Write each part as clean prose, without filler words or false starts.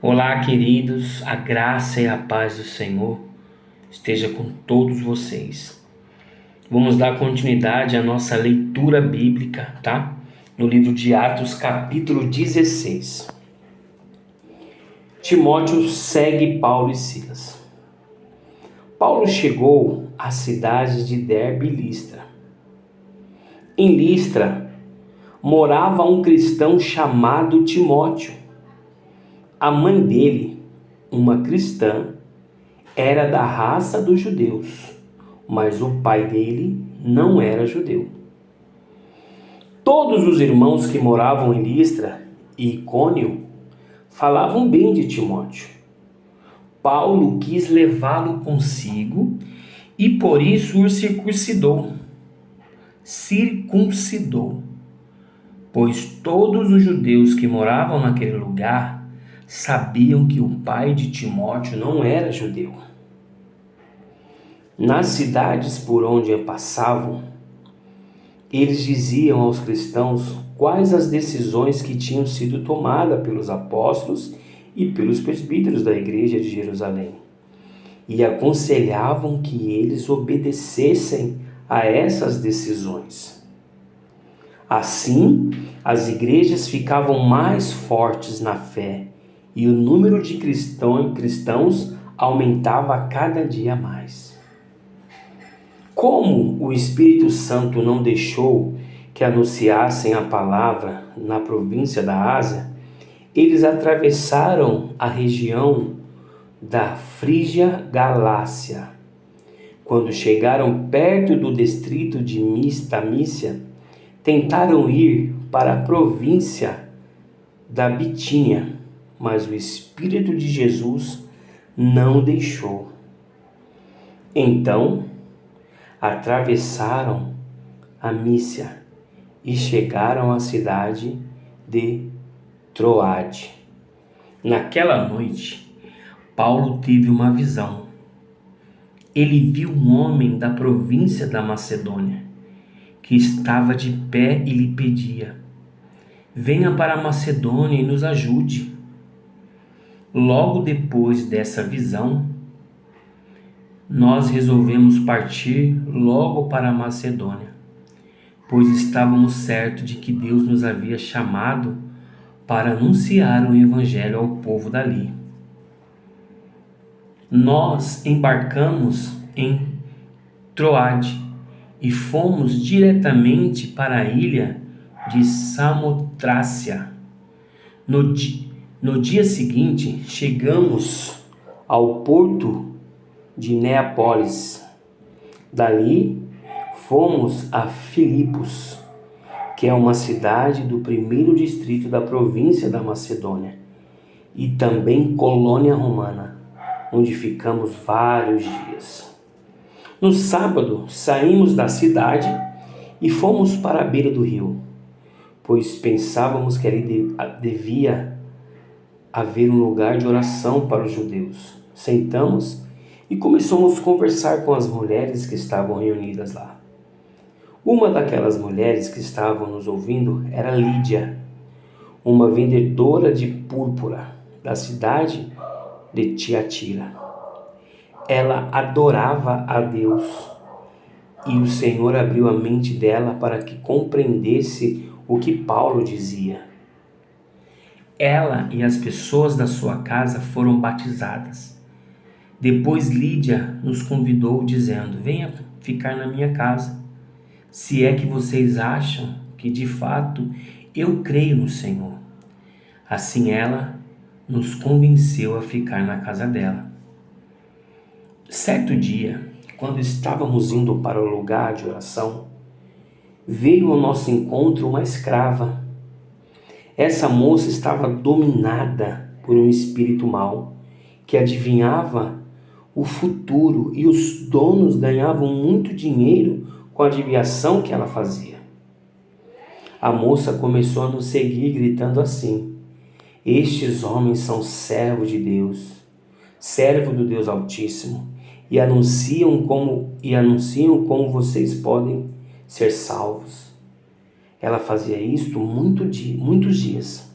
Olá, queridos, a graça e a paz do Senhor esteja com todos vocês. Vamos dar continuidade à nossa leitura bíblica, tá? No livro de Atos, capítulo 16. Timóteo segue Paulo e Silas. Paulo chegou às cidades de Derbe e Listra. Em Listra morava um cristão chamado Timóteo. A mãe dele, uma cristã, era da raça dos judeus, mas o pai dele não era judeu. Todos os irmãos que moravam em Listra e Icônio falavam bem de Timóteo. Paulo quis levá-lo consigo e por isso o circuncidou, pois todos os judeus que moravam naquele lugar sabiam que o pai de Timóteo não era judeu. Nas cidades por onde passavam, eles diziam aos cristãos quais as decisões que tinham sido tomadas pelos apóstolos e pelos presbíteros da igreja de Jerusalém, e aconselhavam que eles obedecessem a essas decisões. Assim, as igrejas ficavam mais fortes na fé e o número de cristãos aumentava a cada dia mais. Como o Espírito Santo não deixou que anunciassem a palavra na província da Ásia, eles atravessaram a região da Frígia Galácia. Quando chegaram perto do distrito de Mícia, tentaram ir para a província da Bitínia, mas o Espírito de Jesus não deixou. Então, atravessaram a Mícia e chegaram à cidade de Troade. Naquela noite, Paulo teve uma visão. Ele viu um homem da província da Macedônia, que estava de pé e lhe pedia: venha para a Macedônia e nos ajude. Logo depois dessa visão, nós resolvemos partir logo para a Macedônia, pois estávamos certos de que Deus nos havia chamado para anunciar o Evangelho ao povo dali. Nós embarcamos em Troade e fomos diretamente para a ilha de Samotrácia. No dia seguinte, chegamos ao porto de Neápolis. Dali, fomos a Filipos, que é uma cidade do primeiro distrito da província da Macedônia, e também colônia romana, onde ficamos vários dias. No sábado, saímos da cidade e fomos para a beira do rio, pois pensávamos que ali devia haver um lugar de oração para os judeus. Sentamos e começamos a conversar com as mulheres que estavam reunidas lá. Uma daquelas mulheres que estavam nos ouvindo era Lídia, uma vendedora de púrpura da cidade de Tiatira. Ela adorava a Deus e o Senhor abriu a mente dela para que compreendesse o que Paulo dizia. Ela e as pessoas da sua casa foram batizadas. Depois Lídia nos convidou dizendo: venha ficar na minha casa, se é que vocês acham que de fato eu creio no Senhor. Assim ela nos convenceu a ficar na casa dela. Certo dia, quando estávamos indo para o lugar de oração, veio ao nosso encontro uma escrava. Essa moça estava dominada por um espírito mau que adivinhava o futuro, e os donos ganhavam muito dinheiro com a adivinhação que ela fazia. A moça começou a nos seguir gritando assim: estes homens são servos de Deus, servo do Deus Altíssimo, e anunciam como vocês podem ser salvos. Ela fazia isto muitos dias.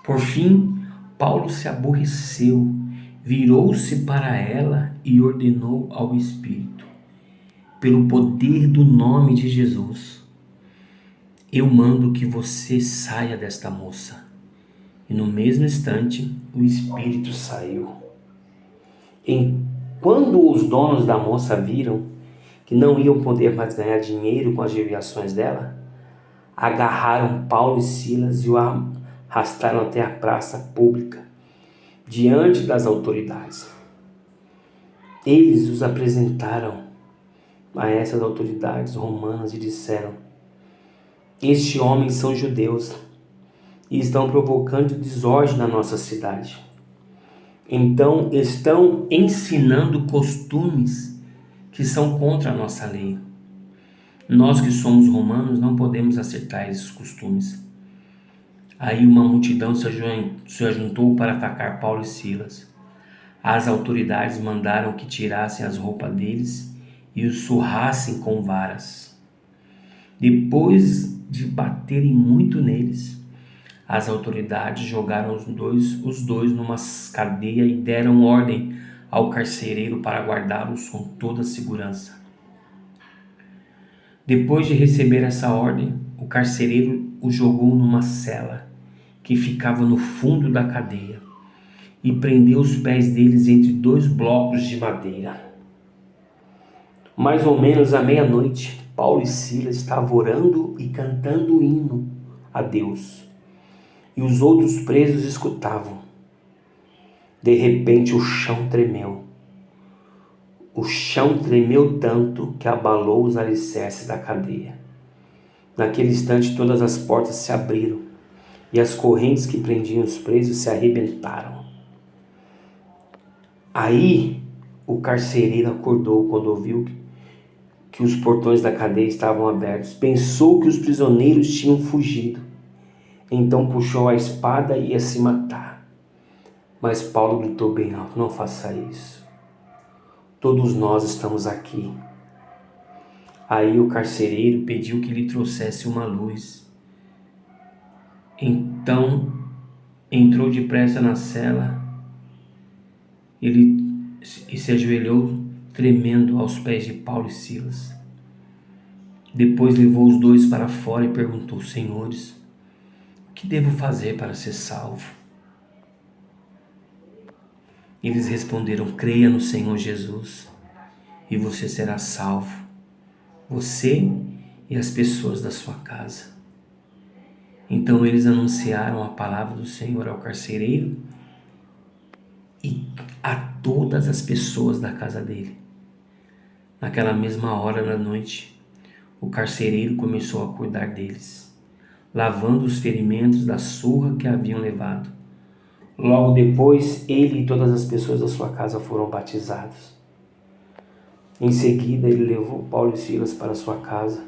Por fim, Paulo se aborreceu, virou-se para ela e ordenou ao espírito: pelo poder do nome de Jesus, eu mando que você saia desta moça. E no mesmo instante, o espírito saiu. Quando os donos da moça viram que não iam poder mais ganhar dinheiro com as desviações dela, agarraram Paulo e Silas e o arrastaram até a praça pública, diante das autoridades. Eles os apresentaram a essas autoridades romanas e disseram: estes homens são judeus e estão provocando desordem na nossa cidade. Então estão ensinando costumes que são contra a nossa lei. Nós que somos romanos não podemos aceitar esses costumes. Aí uma multidão se ajuntou para atacar Paulo e Silas. As autoridades mandaram que tirassem as roupas deles e os surrassem com varas. Depois de baterem muito neles, as autoridades jogaram os dois numa cadeia e deram ordem ao carcereiro para guardá-los com toda a segurança. Depois de receber essa ordem, o carcereiro os jogou numa cela que ficava no fundo da cadeia e prendeu os pés deles entre dois blocos de madeira. Mais ou menos à meia-noite, Paulo e Silas estavam orando e cantando hino a Deus, e os outros presos escutavam. De repente o chão tremeu. O chão tremeu tanto que abalou os alicerces da cadeia. Naquele instante todas as portas se abriram e as correntes que prendiam os presos se arrebentaram. Aí o carcereiro acordou quando ouviu que os portões da cadeia estavam abertos. Pensou que os prisioneiros tinham fugido. Então puxou a espada e ia se matar. Mas Paulo gritou bem alto: não faça isso. Todos nós estamos aqui. Aí o carcereiro pediu que lhe trouxesse uma luz. Então entrou depressa na cela e se ajoelhou tremendo aos pés de Paulo e Silas. Depois levou os dois para fora e perguntou: senhores, o que devo fazer para ser salvo? Eles responderam: creia no Senhor Jesus e você será salvo, você e as pessoas da sua casa. Então eles anunciaram a palavra do Senhor ao carcereiro e a todas as pessoas da casa dele. Naquela mesma hora da noite, o carcereiro começou a cuidar deles, lavando os ferimentos da surra que haviam levado. Logo depois, ele e todas as pessoas da sua casa foram batizados. Em seguida, ele levou Paulo e Silas para sua casa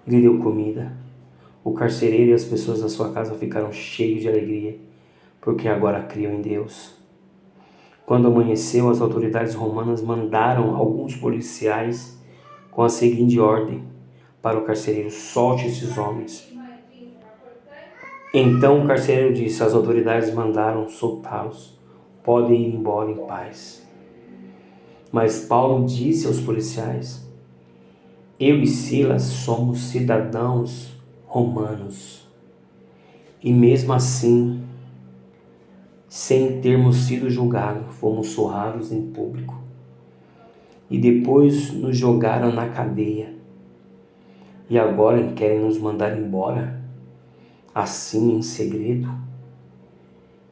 e lhe deu comida. O carcereiro e as pessoas da sua casa ficaram cheios de alegria, porque agora criam em Deus. Quando amanheceu, as autoridades romanas mandaram alguns policiais com a seguinte ordem para o carcereiro: solte esses homens. Então o carcereiro disse: as autoridades mandaram soltá-los, podem ir embora em paz. Mas Paulo disse aos policiais: eu e Silas somos cidadãos romanos, e mesmo assim, sem termos sido julgados, fomos surrados em público, e depois nos jogaram na cadeia, e agora querem nos mandar embora, assim em segredo?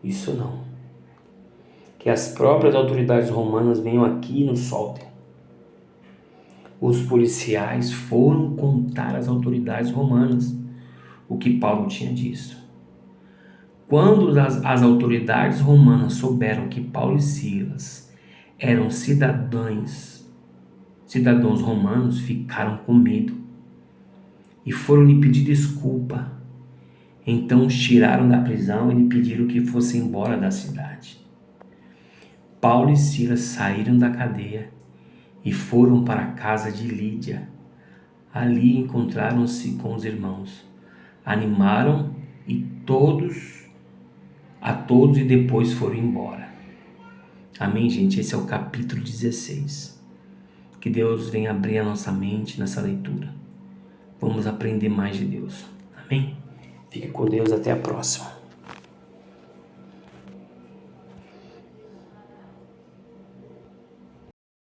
Isso não. Que as próprias autoridades romanas venham aqui e nos soltem. Os policiais foram contar às autoridades romanas o que Paulo tinha dito. Quando as autoridades romanas souberam que Paulo e Silas eram cidadãos romanos, ficaram com medo e foram lhe pedir desculpa. Então os tiraram da prisão e lhe pediram que fossem embora da cidade. Paulo e Silas saíram da cadeia e foram para a casa de Lídia. Ali encontraram-se com os irmãos, animaram e todos a todos e depois foram embora. Amém, gente? Esse é o capítulo 16. Que Deus venha abrir a nossa mente nessa leitura. Vamos aprender mais de Deus. Amém? Fique com Deus, até a próxima.